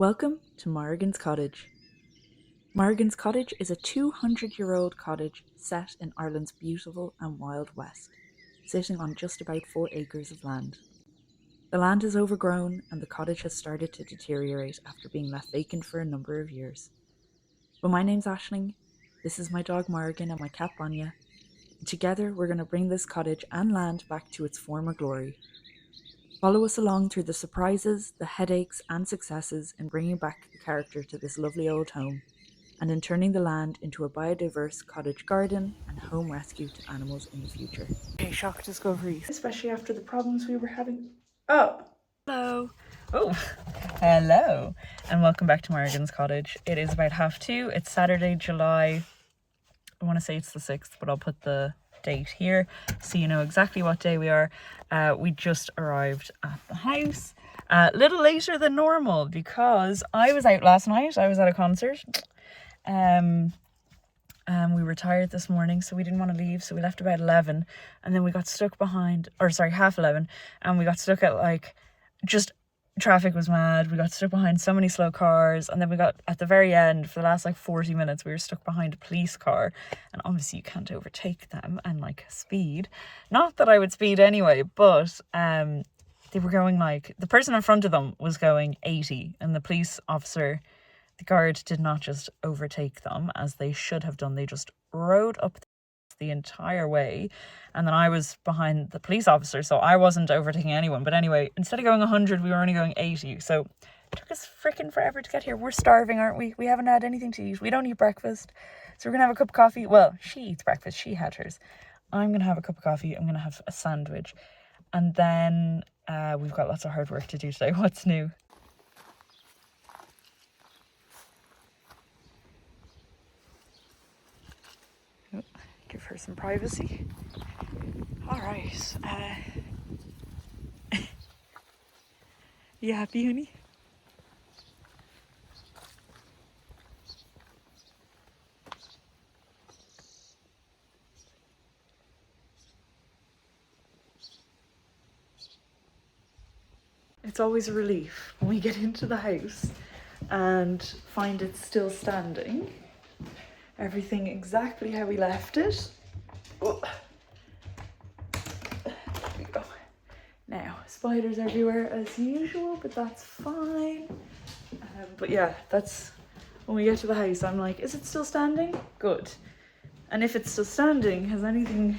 Welcome to Morrigan's Cottage. Morrigan's Cottage is a 200-year-old cottage set in Ireland's beautiful and wild west, sitting on just about 4 acres of land. The land is overgrown and the cottage has started to deteriorate after being left vacant for a number of years. But my name's Aisling, this is my dog Morrigan and my cat Banya, and together we're going to bring this cottage and land back to its former glory. Follow us along through the surprises, the headaches and successes in bringing back the character to this lovely old home, and in turning the land into a biodiverse cottage garden and home rescue to animals in the future. Okay, shock discoveries. Especially after the problems we were having. Oh! Hello! Oh! Hello! And welcome back to Morrigan's Cottage. It is about 2:30. It's Saturday, July. I want to say it's the 6th, but I'll put the date here so you know exactly what day we are. We just arrived at the house a little later than normal because I was out last night. I was at a concert. We were tired this morning, so we didn't want to leave, so we left about 11, and then we got stuck behind, or sorry, 11:30, and we got stuck at traffic was mad. We got stuck behind so many slow cars, and then we got at the very end for the last 40 minutes we were stuck behind a police car, and obviously you can't overtake them and speed. Not that I would speed anyway, but they were going the person in front of them was going 80, and the police officer, the guard, did not just overtake them as they should have done. They just rode up the entire way, and then I was behind the police officer, so I wasn't overtaking anyone. But anyway, instead of going 100, we were only going 80, so it took us freaking forever to get here. We're starving, aren't we? We haven't had anything to eat. We don't eat breakfast, so we're gonna have a cup of coffee. Well, she eats breakfast, she had hers. I'm gonna have a cup of coffee, I'm gonna have a sandwich, and then we've got lots of hard work to do today. What's new? Give her some privacy. All right. You happy, honey? It's always a relief when we get into the house and find it still standing. Everything exactly how we left it. Oh. There we go. Now, spiders everywhere as usual, but that's fine. But yeah, that's when we get to the house, I'm like, is it still standing? Good. And if it's still standing, has anything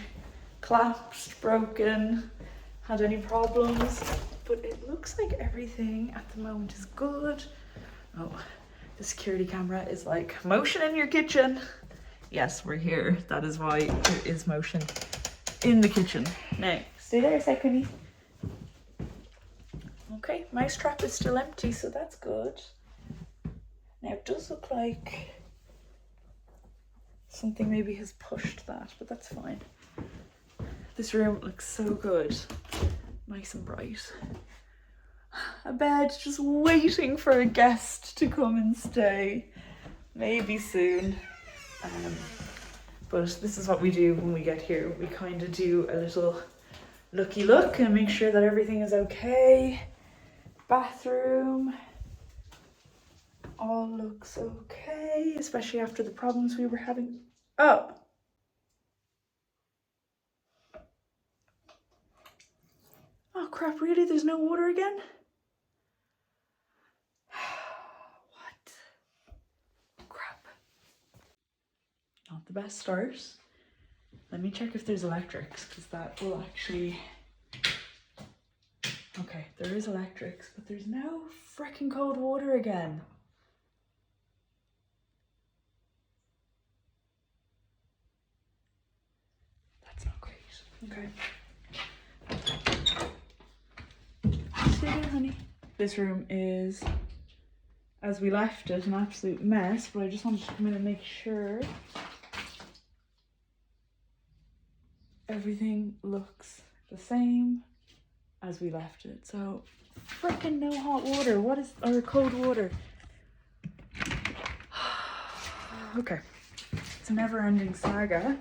collapsed, broken, had any problems? But it looks like everything at the moment is good. Oh. The security camera is motion in your kitchen. Yes, we're here. That is why there is motion in the kitchen. Now, stay there a second. Okay, mouse trap is still empty, so that's good. Now, it does look like something maybe has pushed that, but that's fine. This room looks so good. Nice and bright. A bed just waiting for a guest to come and stay. Maybe soon. But this is what we do when we get here. We kind of do a little looky look and make sure that everything is okay. Bathroom. All looks okay, especially after the problems we were having. Oh! Oh crap, really? There's no water again? Not the best start. Let me check if there's electrics, because that will actually... Okay, there is electrics, but there's no freaking cold water again. That's not great. Okay. Stay there, honey. This room is, as we left it, an absolute mess, but I just wanted to come in and make sure everything looks the same as we left it. So, freaking no hot water. Or cold water. Okay. It's a never-ending saga.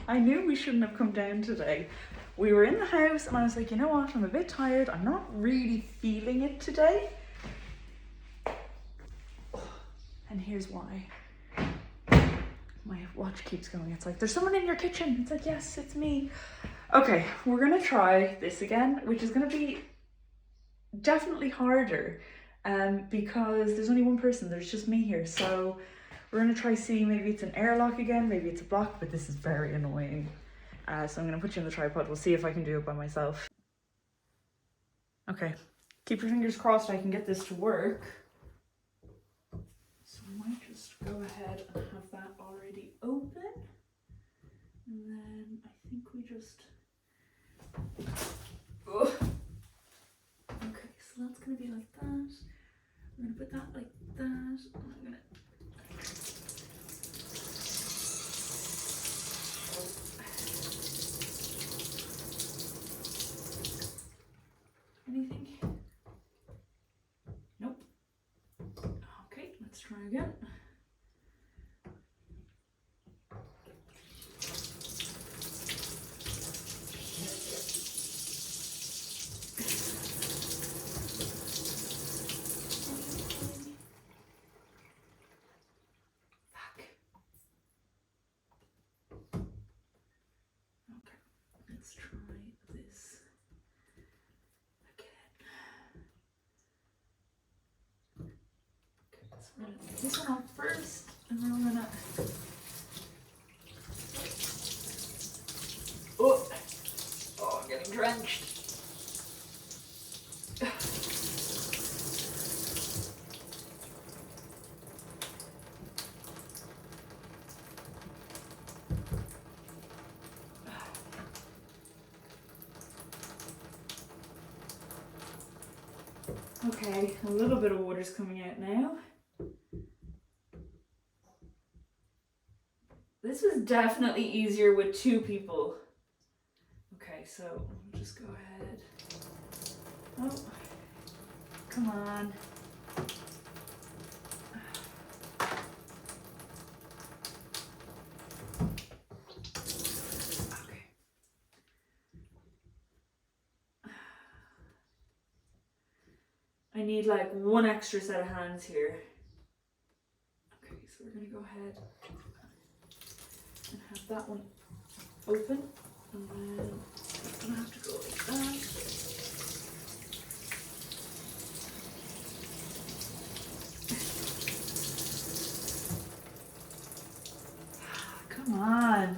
I knew we shouldn't have come down today. We were in the house and I was like, you know what? I'm a bit tired. I'm not really feeling it today. And here's why. My watch keeps going. It's like, there's someone in your kitchen. It's like, yes, it's me. Okay, we're gonna try this again, which is gonna be definitely harder because there's only one person. There's just me here. So we're gonna try see, maybe it's an airlock again, maybe it's a block, but this is very annoying. So I'm gonna put you in the tripod. We'll see if I can do it by myself. Okay, keep your fingers crossed I can get this to work. So I might just go ahead and have that already open. And then I think we just... Oh. Okay, so that's gonna be like that. We're gonna put that like that. And I'm gonna... Anything? Nope. Okay, let's try again. Let's try this again. Okay, so we're gonna take this one off first, and then we're gonna... Oh, I'm getting drenched. Okay, a little bit of water's coming out now. This was definitely easier with two people. Okay, so we'll just go ahead. Oh, come on. Okay. I need like one extra set of hands here. Okay, so we're gonna go ahead and have that one open, and then it's gonna have to go like that. Come on.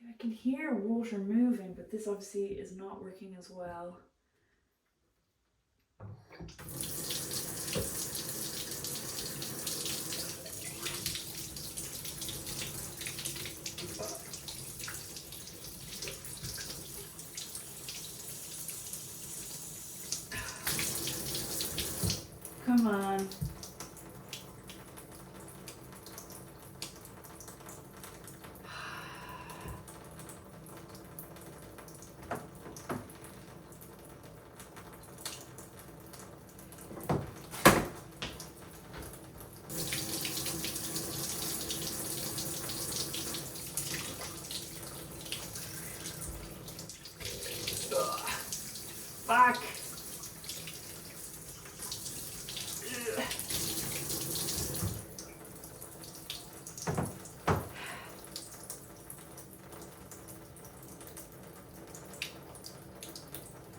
I can hear water moving, but this obviously is not working as well. Come on. Fuck.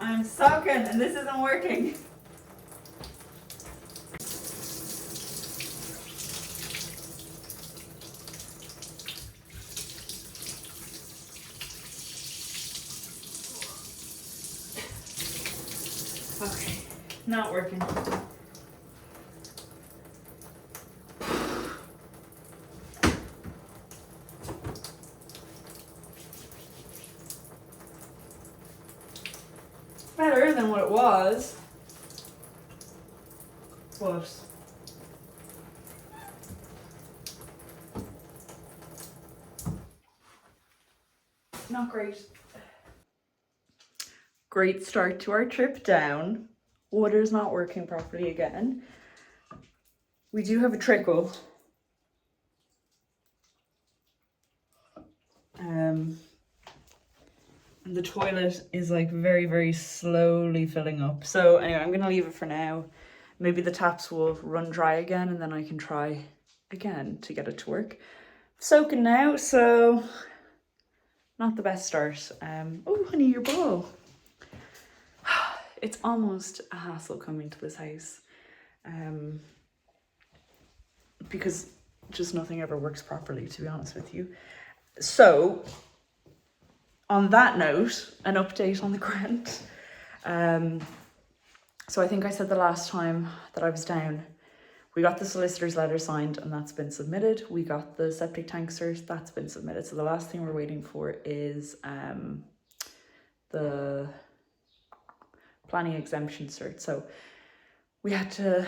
I'm soaking and this isn't working. Okay, not working. Better than what it was, but not great. Great start to our trip down. Water's not working properly again. We do have a trickle. the toilet is like very, very slowly filling up. So anyway, I'm gonna leave it for now. Maybe the taps will run dry again and then I can try again to get it to work. Soaking now, so not the best start. Oh honey, your ball. It's almost a hassle coming to this house. Because just nothing ever works properly, to be honest with you. So on that note, an update on the grant. So I think I said the last time that I was down, we got the solicitor's letter signed and that's been submitted. We got the septic tank cert, that's been submitted. So the last thing we're waiting for is the planning exemption cert. So we had to,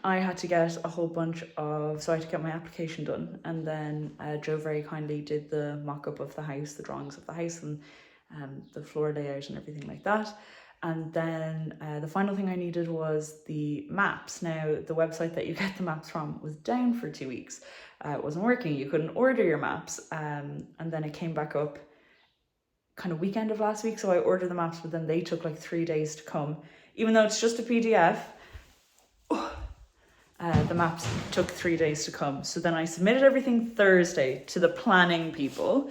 I had to get a whole bunch of, so I had to get my application done. And then Joe very kindly did the mock-up of the house, the drawings of the house and the floor layout and everything like that. And then the final thing I needed was the maps. Now, the website that you get the maps from was down for 2 weeks. It wasn't working. You couldn't order your maps. And then it came back up kind of weekend of last week. So I ordered the maps, but then they took like 3 days to come. Even though it's just a PDF, the maps took 3 days to come. So then I submitted everything Thursday to the planning people.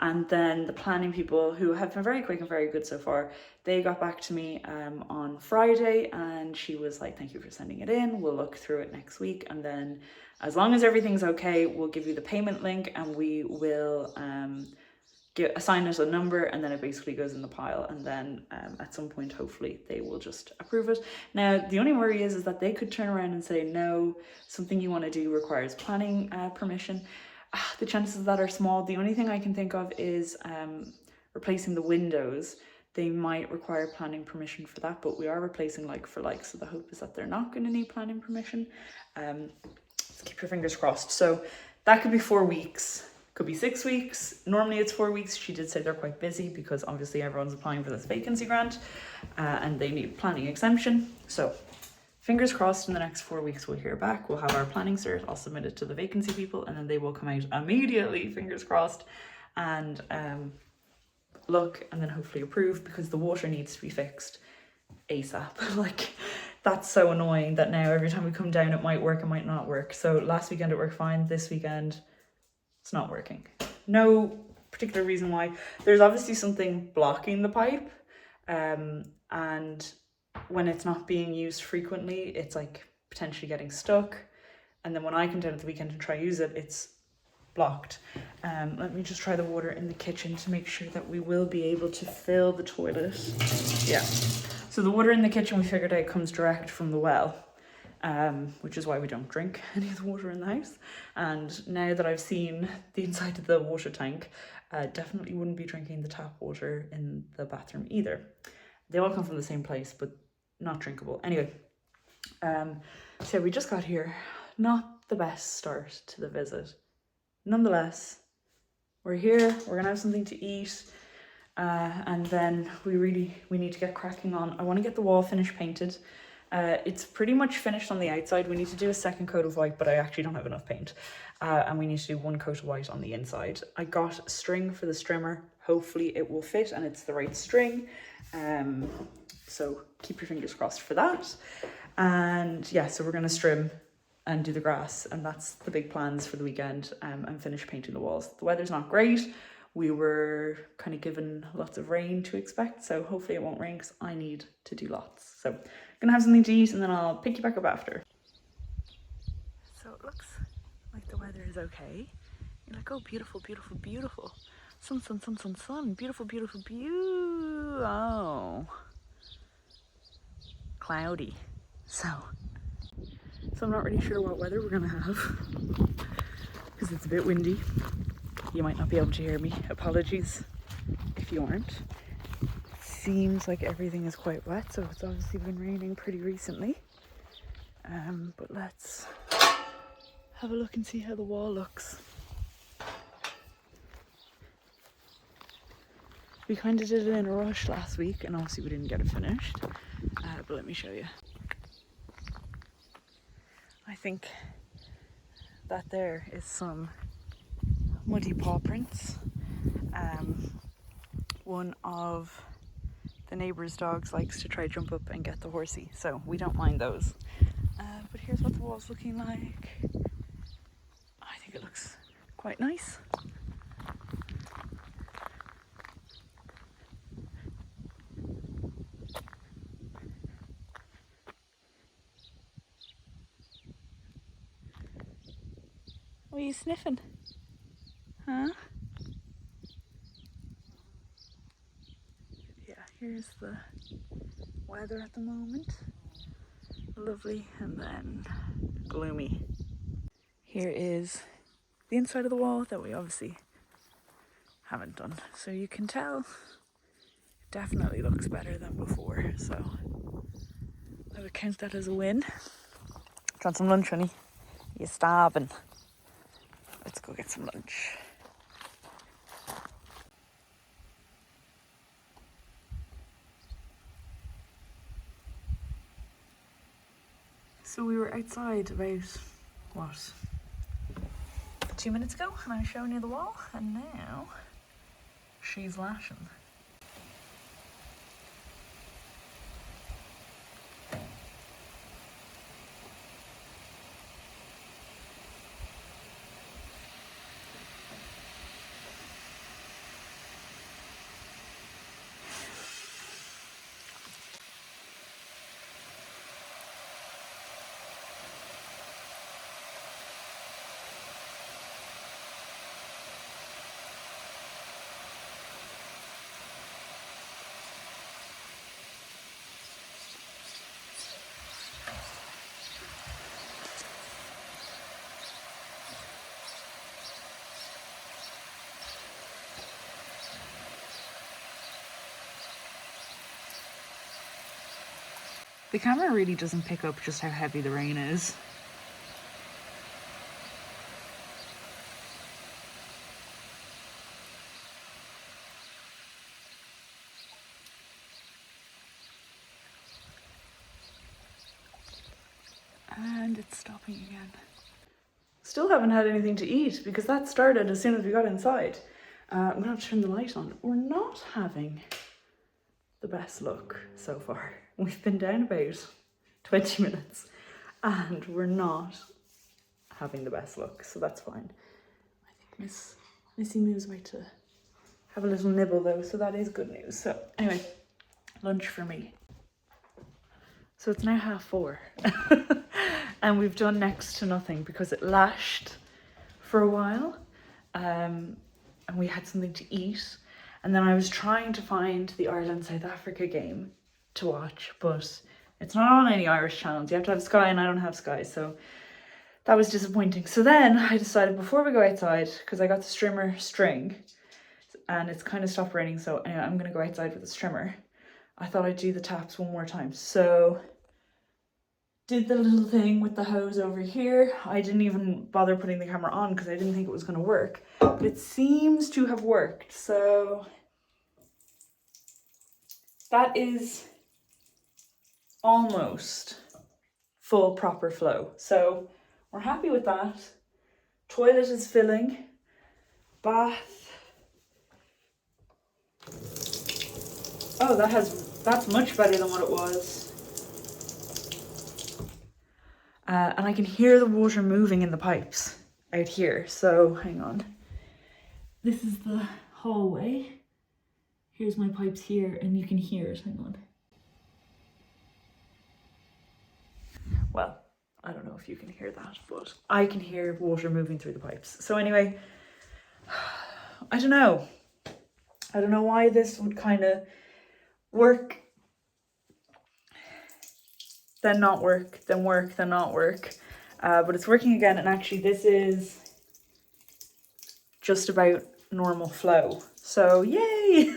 And then the planning people, who have been very quick and very good so far, they got back to me on Friday and she was like, thank you for sending it in. We'll look through it next week. And then as long as everything's okay, we'll give you the payment link and we will assign it a number and then it basically goes in the pile. And then at some point, hopefully they will just approve it. Now, the only worry is that they could turn around and say, no, something you want to do requires planning permission. The chances of that are small. The only thing I can think of is replacing the windows. They might require planning permission for that, but we are replacing like for like, so the hope is that they're not going to need planning permission. So keep your fingers crossed. So that could be 4 weeks, could be 6 weeks. Normally it's 4 weeks. She did say they're quite busy because obviously everyone's applying for this vacancy grant and they need planning exemption. So fingers crossed in the next 4 weeks we'll hear back. We'll have our planning cert. I'll submit it to the vacancy people and then they will come out immediately, fingers crossed, and look and then hopefully approve because the water needs to be fixed ASAP. Like, that's so annoying that now every time we come down it might work, it might not work. So last weekend it worked fine. This weekend it's not working. No particular reason why. There's obviously something blocking the pipe and when it's not being used frequently, it's like potentially getting stuck. And then when I come down at the weekend and try to use it, it's blocked. Let me just try the water in the kitchen to make sure that we will be able to fill the toilet. Yeah. So the water in the kitchen, we figured out, comes direct from the well, which is why we don't drink any of the water in the house. And now that I've seen the inside of the water tank, definitely wouldn't be drinking the tap water in the bathroom either. They all come from the same place, but not drinkable. Anyway, so we just got here. Not the best start to the visit. Nonetheless, we're here, we're gonna have something to eat, and then we need to get cracking on. I want to get the wall finish painted. It's pretty much finished on the outside. We need to do a second coat of white, but I actually don't have enough paint. And we need to do one coat of white on the inside. I got string for the strimmer. Hopefully it will fit and it's the right string. So keep your fingers crossed for that. And yeah, so we're gonna strim and do the grass, and that's the big plans for the weekend, and finish painting the walls. The weather's not great. We were kind of given lots of rain to expect, so hopefully it won't rain because I need to do lots. So I'm gonna have something to eat and then I'll pick you back up after. So it looks like the weather is okay. You're like, oh, beautiful, beautiful, beautiful. Sun, sun, sun, sun, sun. Beautiful, beautiful, beautiful. Oh. Cloudy. So I'm not really sure what weather we're gonna have because it's a bit windy. You might not be able to hear me. Apologies if you aren't. It seems like everything is quite wet, so it's obviously been raining pretty recently. But let's have a look and see how the wall looks. We kind of did it in a rush last week and obviously we didn't get it finished. But let me show you. I think that there is some muddy paw prints one of the neighbour's dogs likes to try jump up and get the horsey, so we don't mind those. But here's what the wall's looking like. I think it looks quite nice. What are you sniffing? Huh? Yeah, here's the weather at the moment. Lovely and then gloomy. Here is the inside of the wall that we obviously haven't done. So you can tell it definitely looks better than before. So I would count that as a win. Do you want some lunch, honey? You're starving. Let's go get some lunch. So we were outside about, what, 2 minutes ago, and I was showing you the wall, and now she's lashing. The camera really doesn't pick up just how heavy the rain is. And it's stopping again. Still haven't had anything to eat because that started as soon as we got inside. I'm gonna have to turn the light on. We're not having the best luck so far. We've been down about 20 minutes and we're not having the best luck, so that's fine. I think Missy Moo's about to have a little nibble though, so that is good news. So anyway, lunch for me. So it's now 4:30 and we've done next to nothing because it lashed for a while, and we had something to eat. And then I was trying to find the Ireland-South Africa game to watch, but it's not on any Irish channels. You have to have Sky, and I don't have Sky, so that was disappointing. So then I decided before we go outside, because I got the strimmer string, and it's kind of stopped raining, so anyway, I'm going to go outside with the strimmer. I thought I'd do the taps one more time. So did the little thing with the hose over here. I didn't even bother putting the camera on because I didn't think it was going to work, but it seems to have worked. So that is almost full proper flow. So we're happy with that. Toilet is filling. Bath. Oh, that's much better than what it was. And I can hear the water moving in the pipes out here. So hang on. This is the hallway. Here's my pipes here and you can hear it. Hang on. Well, I don't know if you can hear that, but I can hear water moving through the pipes. So anyway, I don't know. I don't know why this would kind of work, then not work, then work, then not work. But it's working again, and actually this is just about normal flow. So yay!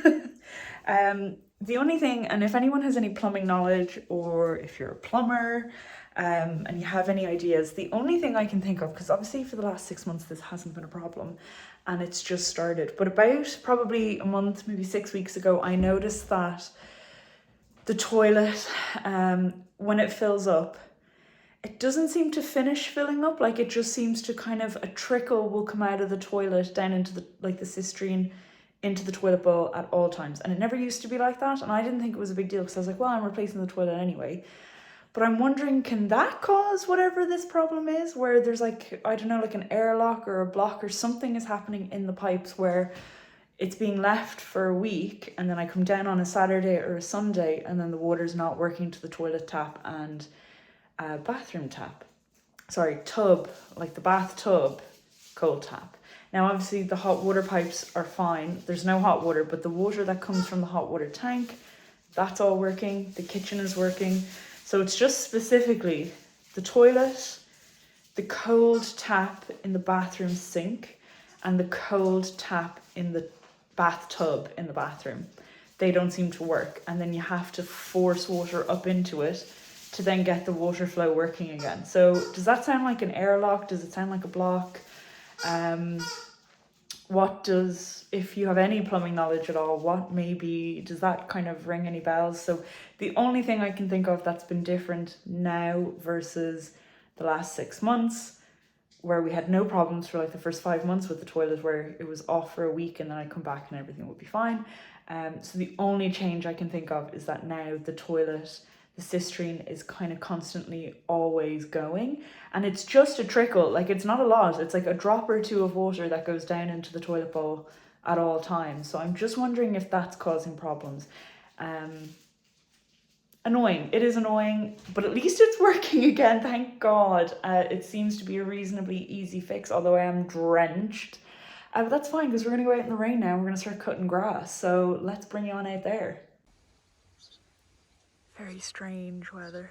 The only thing, and if anyone has any plumbing knowledge, or if you're a plumber, and you have any ideas, the only thing I can think of, because obviously for the last 6 months this hasn't been a problem, and it's just started, but about probably a month, maybe 6 weeks ago, I noticed that the toilet, when it fills up, it doesn't seem to finish filling up. Like, it just seems to kind of, a trickle will come out of the toilet down into the, like, the cistern into the toilet bowl at all times. And it never used to be like that. And I didn't think it was a big deal because I was like, well, I'm replacing the toilet anyway. But I'm wondering, can that cause whatever this problem is, where there's like, I don't know, like an airlock or a block or something is happening in the pipes where it's being left for a week, and then I come down on a Saturday or a Sunday and then the water's not working to the toilet tap and bathroom tap. Sorry, tub, like the bathtub cold tap. Now obviously the hot water pipes are fine. There's no hot water, but the water that comes from the hot water tank, that's all working. The kitchen is working. So it's just specifically the toilet, the cold tap in the bathroom sink, and the cold tap in the bathtub in the bathroom. They don't seem to work. And then you have to force water up into it to then get the water flow working again. So does that sound like an airlock? Does it sound like a block? What does, if you have any plumbing knowledge at all, what maybe, does that kind of ring any bells? So the only thing I can think of that's been different now versus the last 6 months, where we had no problems for like the first 5 months with the toilet, where it was off for a week and then I'd come back and everything would be fine. So the only change I can think of is that now the toilet, the cisterine is kind of constantly always going, and it's just a trickle, like it's not a lot, it's like a drop or two of water that goes down into the toilet bowl at all times. So I'm just wondering if that's causing problems. Annoying, it is annoying, but at least it's working again, thank God. It seems to be a reasonably easy fix, although I am drenched. But that's fine, because we're going to go out in the rain now, we're going to start cutting grass, so let's bring you on out there. Very strange weather.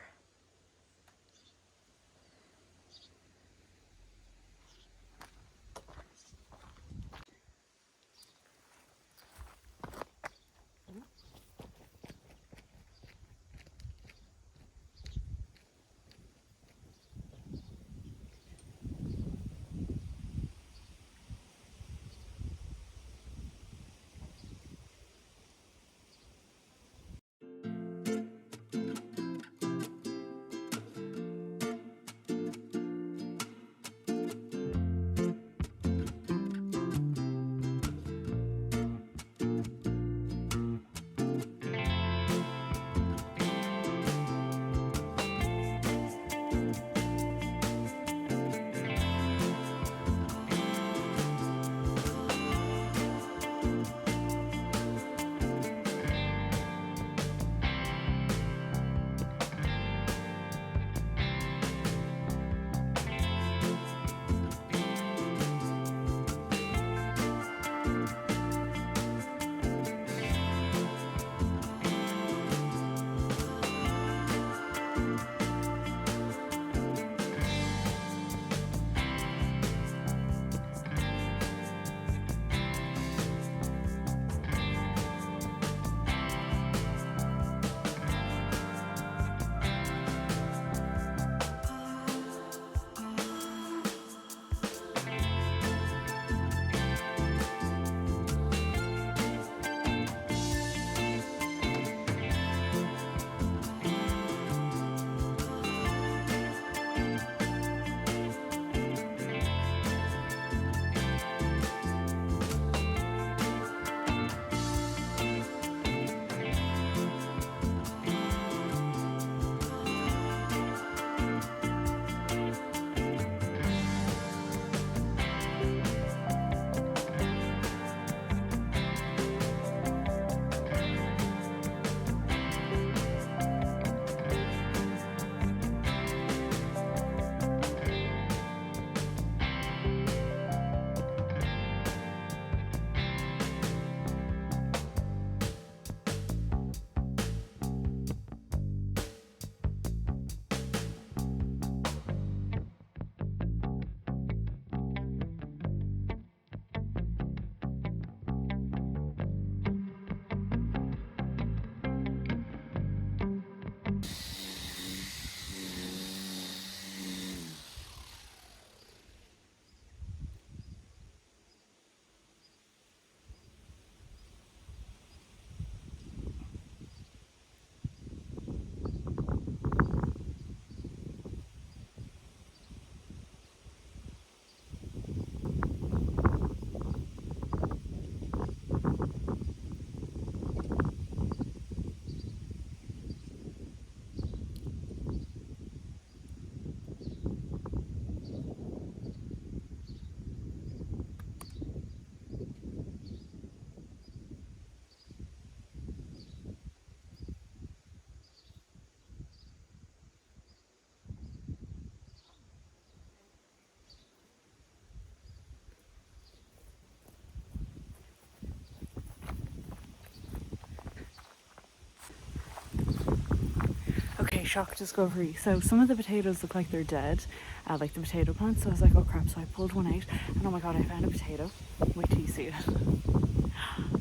shock discovery. So some of the potatoes look like they're dead, like the potato plants. So I was like, oh crap. So I pulled one out and oh my god, I found a potato. Wait till you see it.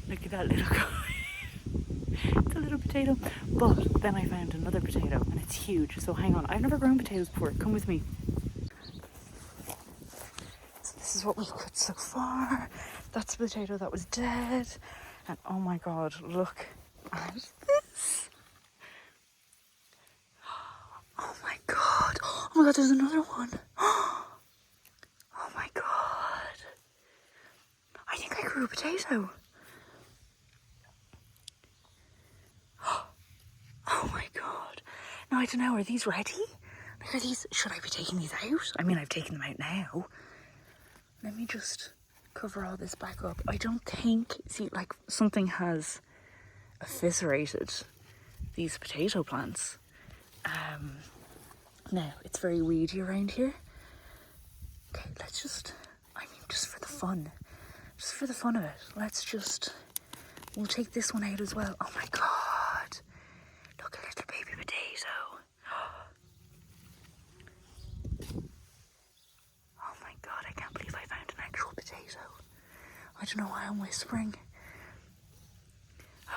Look at that little guy. It's a little potato. But then I found another potato and it's huge. So hang on, I've never grown potatoes before. Come with me. So this is what we've got so far. That's the potato that was dead. And oh my god, look at this. Oh my god. Oh my god, there's another one. Oh my god. I think I grew a potato. Oh my god. No, I don't know. Are these ready? Like, are these... Should I be taking these out? I mean, I've taken them out now. Let me just cover all this back up. I don't think... See, like, something has eviscerated these potato plants. Now, it's very weedy around here. Okay, let's just... I mean, just for the fun. Just for the fun of it. Let's just... We'll take this one out as well. Oh my god. Look, a little baby potato. Oh my god, I can't believe I found an actual potato. I don't know why I'm whispering.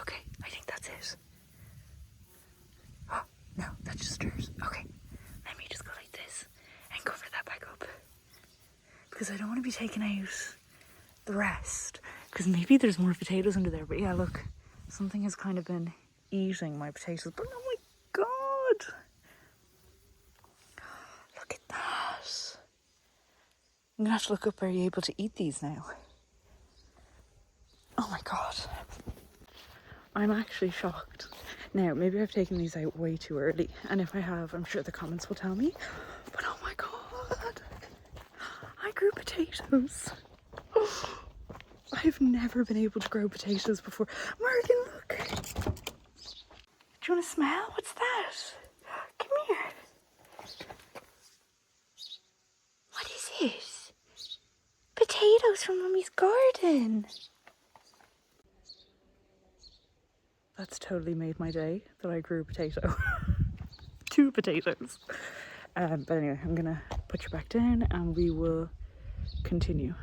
Okay, I think that's it. Oh, no, that's just hers. Okay, let me just go like this and cover that back up. Because I don't want to be taking out the rest. Because maybe there's more potatoes under there. But yeah, look, something has kind of been eating my potatoes. But oh my god! Look at that. I'm gonna have to look up, are you able to eat these now? Oh my god. I'm actually shocked. Now, maybe I've taken these out way too early. And if I have, I'm sure the comments will tell me. But oh my god. I grew potatoes. I've never been able to grow potatoes before. Morrigan, look. Do you want to smell? What's that? Come here. What is this? Potatoes from Mummy's garden. That's totally made my day that I grew a potato. 2 potatoes. But anyway, I'm gonna put you back down and we will continue.